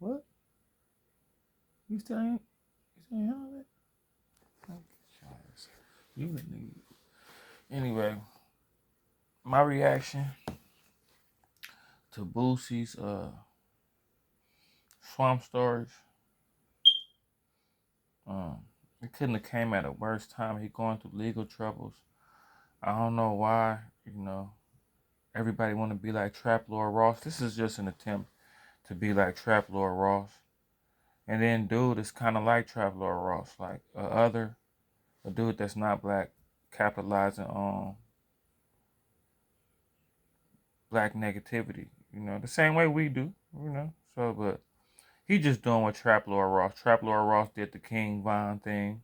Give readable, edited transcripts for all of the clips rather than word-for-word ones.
What? You still ain't heard it? You nigga. Anyway, my reaction to Boosie's Swamp Stories. It couldn't have came at a worse time. He going through legal troubles. I don't know why. Everybody want to be like Trap Lord Ross. This is just an attempt to be like Trap Lord Ross. And then dude is kind of like Trap Lord Ross, like a dude that's not black, capitalizing on black negativity. The same way we do. So, but he just doing what Trap Lord Ross. Trap Lord Ross did the King Von thing.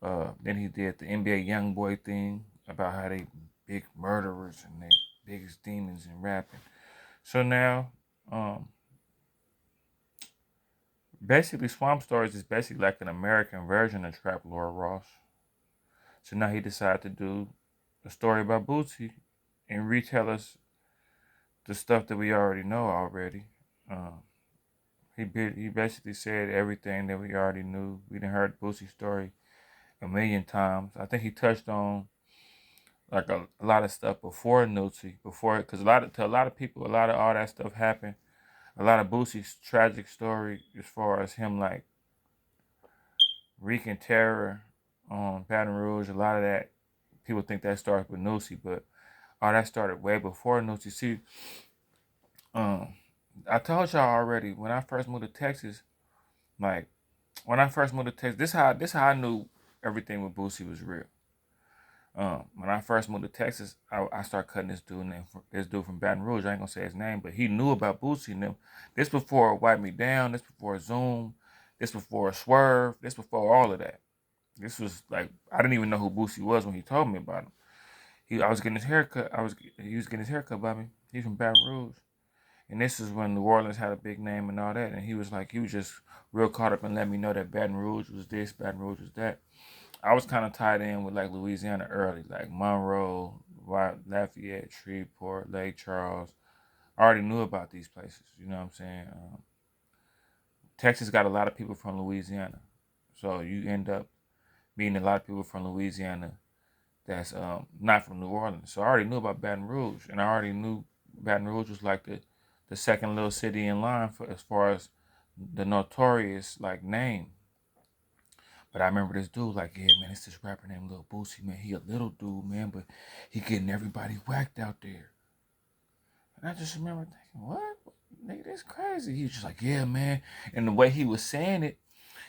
Then he did the NBA YoungBoy thing about how they big murderers and they biggest demons in rapping. So now, basically, Swamp Stories is basically like an American version of Trap Lord Ross. So now he decided to do a story about Boosie and retell us the stuff that we already know already. He basically said everything that we already knew. We done heard Boosie's story a million times. I think he touched on like a lot of stuff before Nipsey, because to a lot of people, a lot of all that stuff happened. A lot of Boosie's tragic story, as far as him like wreaking terror on Baton Rouge, a lot of that people think that starts with Nipsey, but all that started way before Nipsey. See, I told y'all already when I first moved to Texas, this how I knew everything with Boosie was real. When I first moved to Texas, I started cutting this dude from Baton Rouge. I ain't gonna say his name, but he knew about Boosie and them. This before Wipe Me Down. This before Zoom. This before Swerve. This before all of that. This was like I didn't even know who Boosie was when he told me about him. I was getting his haircut. He was getting his haircut by me. He's from Baton Rouge, and this is when New Orleans had a big name and all that. And he was just real caught up and let me know that Baton Rouge was this, Baton Rouge was that. I was kind of tied in with like Louisiana early, like Monroe, Lafayette, Shreveport, Lake Charles. I already knew about these places. You know what I'm saying? Texas got a lot of people from Louisiana, so you end up meeting a lot of people from Louisiana that's not from New Orleans. So I already knew about Baton Rouge, and I already knew Baton Rouge was like the second little city in line for as far as the notorious like name. But I remember this dude like, yeah, man, it's this rapper named Lil Boosie, man. He a little dude, man, but he getting everybody whacked out there. And I just remember thinking, what? Nigga, that's crazy. He was just like, yeah, man. And the way he was saying it,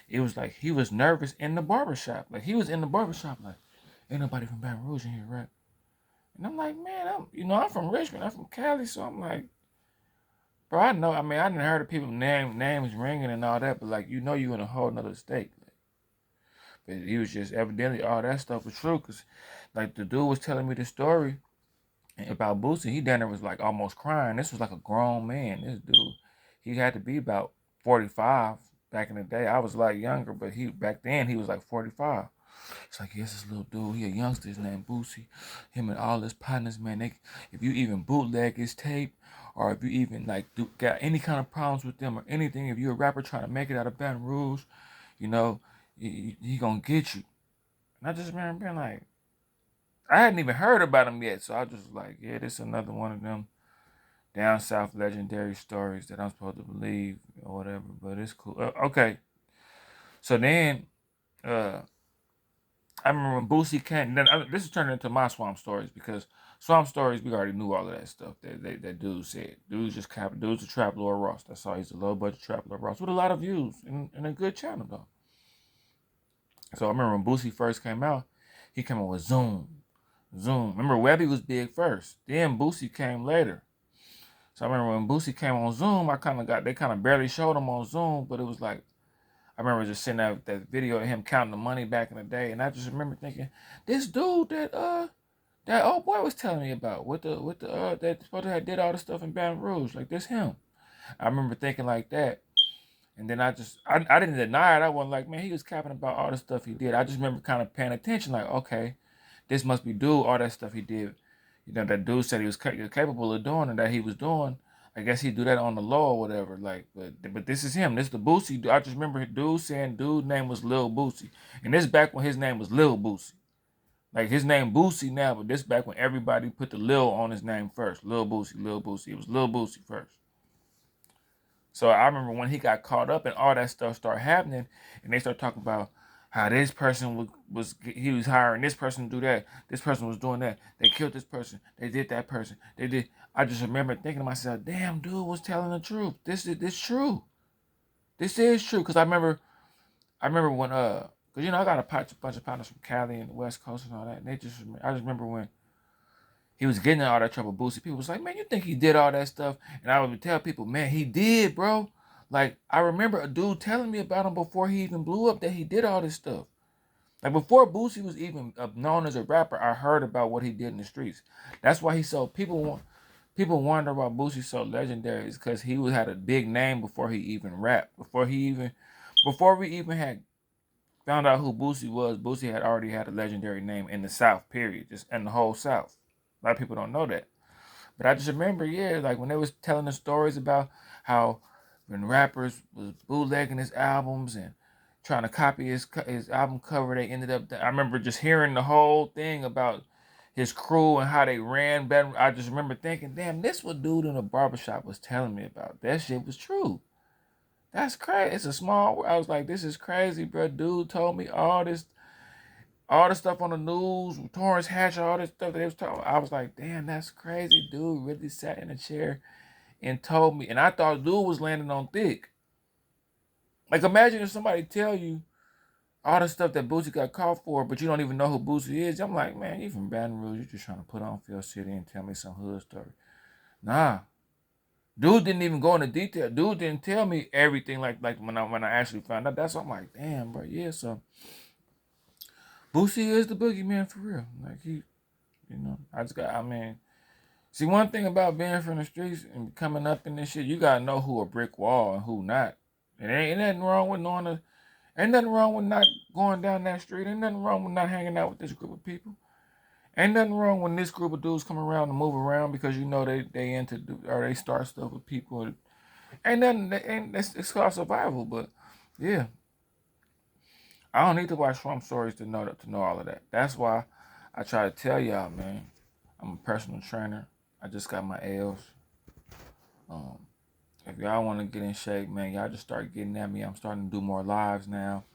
it was like he was nervous in the barbershop. Like he was in the barbershop like, ain't nobody from Baton Rouge in here, right? And I'm like, man, I'm from Richmond. I'm from Cali, so I'm like, bro, I know. I mean, I didn't heard of people names ringing and all that, but like, you in a whole nother state. But he was just evidently all that stuff was true, because like the dude was telling me the story about Boosie. He down there was like almost crying. This was like a grown man. This dude, he had to be about 45 back in the day. I was like younger, but back then he was like 45. It's like, yes, this little dude, he a youngster, his name Boosie. Him and all his partners, man, if you even bootleg his tape, or if you even like got any kind of problems with them or anything, if you're a rapper trying to make it out of Baton Rouge, you know, he gonna get you. And I just remember being like, I hadn't even heard about him yet, so I just was like, yeah, this is another one of them down south legendary stories that I'm supposed to believe or whatever. But it's cool. Okay, so then I remember when Boosie came. Then this is turning into my Swamp Stories, because Swamp Stories, we already knew all of that stuff that dude said. Dude's a Trap Lord Ross. That's all. He's a low budget Trap Lord Ross with a lot of views and a good channel though. So I remember when Boosie first came out, he came out with Zoom. Remember Webby was big first. Then Boosie came later. So I remember when Boosie came on Zoom, they kind of barely showed him on Zoom, but it was like, I remember just seeing that video of him counting the money back in the day, and I just remember thinking, this dude that old boy was telling me about that supposed to have did all the stuff in Baton Rouge, like this him. I remember thinking like that. And then I didn't deny it. I wasn't like, man, he was capping about all the stuff he did. I just remember kind of paying attention, like, okay, this must be dude, all that stuff he did. That dude said he was capable of doing and that he was doing. I guess he do that on the low or whatever. Like, but this is him. This the Boosie. I just remember dude saying dude name was Lil Boosie, and this back when his name was Lil Boosie. Like his name Boosie now, but this back when everybody put the Lil on his name first. Lil Boosie, Lil Boosie. It was Lil Boosie first. So I remember when he got caught up and all that stuff started happening, and they started talking about how this person he was hiring this person to do that. This person was doing that. They killed this person. They did that person. They did. I just remember thinking to myself, damn, dude was telling the truth. This true. This is true. Cause I remember when cause you know I got a bunch of partners from Cali and the West Coast and all that. And I just remember when he was getting in all that trouble, Boosie. People was like, man, you think he did all that stuff? And I would tell people, man, he did, bro. Like, I remember a dude telling me about him before he even blew up that he did all this stuff. Like, before Boosie was even known as a rapper, I heard about what he did in the streets. That's why he's so, people wonder why Boosie's so legendary is because he had a big name before he even rapped. Before we even had found out who Boosie was, Boosie had already had a legendary name in the South, period. Just in the whole South. A lot of people don't know that. But I just remember, yeah, like when they was telling the stories about how when rappers was bootlegging his albums and trying to copy his album cover, they ended up, I remember just hearing the whole thing about his crew and how they ran better. I just remember thinking, damn, this what dude in the barbershop was telling me about. That shit was true. That's crazy. It's a small, I was like, this is crazy, bro. Dude told me all the stuff on the news, Torrance Hatcher, all this stuff that they was talking about. I was like, damn, that's crazy. Dude really sat in a chair and told me. And I thought dude was landing on thick. Like, imagine if somebody tell you all the stuff that Boosie got caught for, but you don't even know who Boosie is. I'm like, man, you from Baton Rouge. You just trying to put on Phil City and tell me some hood story. Nah. Dude didn't even go into detail. Dude didn't tell me everything like when I actually found out. That's what I'm like, damn, bro. Yeah, so Boosie is the boogeyman for real. Like see, one thing about being from the streets and coming up in this shit, you gotta know who a brick wall and who not. And ain't nothing wrong with ain't nothing wrong with not going down that street. Ain't nothing wrong with not hanging out with this group of people. Ain't nothing wrong when this group of dudes come around and move around because you know they into or they start stuff with people. Ain't nothing. It's called survival. But yeah, I don't need to watch Trump stories to know all of that. That's why I try to tell y'all, man. I'm a personal trainer. I just got my L's. If y'all want to get in shape, man, y'all just start getting at me. I'm starting to do more lives now.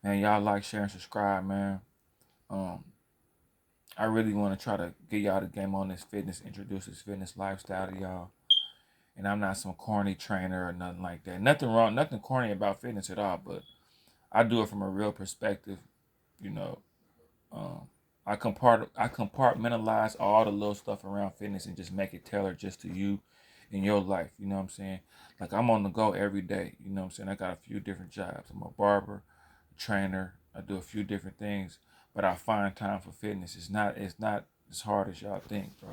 Man, y'all like, share, and subscribe, man. I really want to try to get y'all the game on this fitness, introduce this fitness lifestyle to y'all. And I'm not some corny trainer or nothing like that. Nothing wrong, nothing corny about fitness at all, but I do it from a real perspective. You know, I compartmentalize all the little stuff around fitness and just make it tailored just to you in your life. You know what I'm saying? Like, I'm on the go every day. You know what I'm saying? I got a few different jobs. I'm a barber, a trainer. I do a few different things, but I find time for fitness. It's not as hard as y'all think, bro.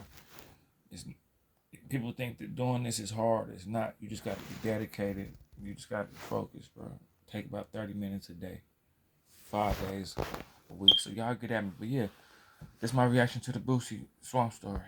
People think that doing this is hard. It's not. You just got to be dedicated. You just got to be focused, bro. Take about 30 minutes a day, 5 days a week. So y'all get at me. But yeah, that's my reaction to the Boosie Swamp story.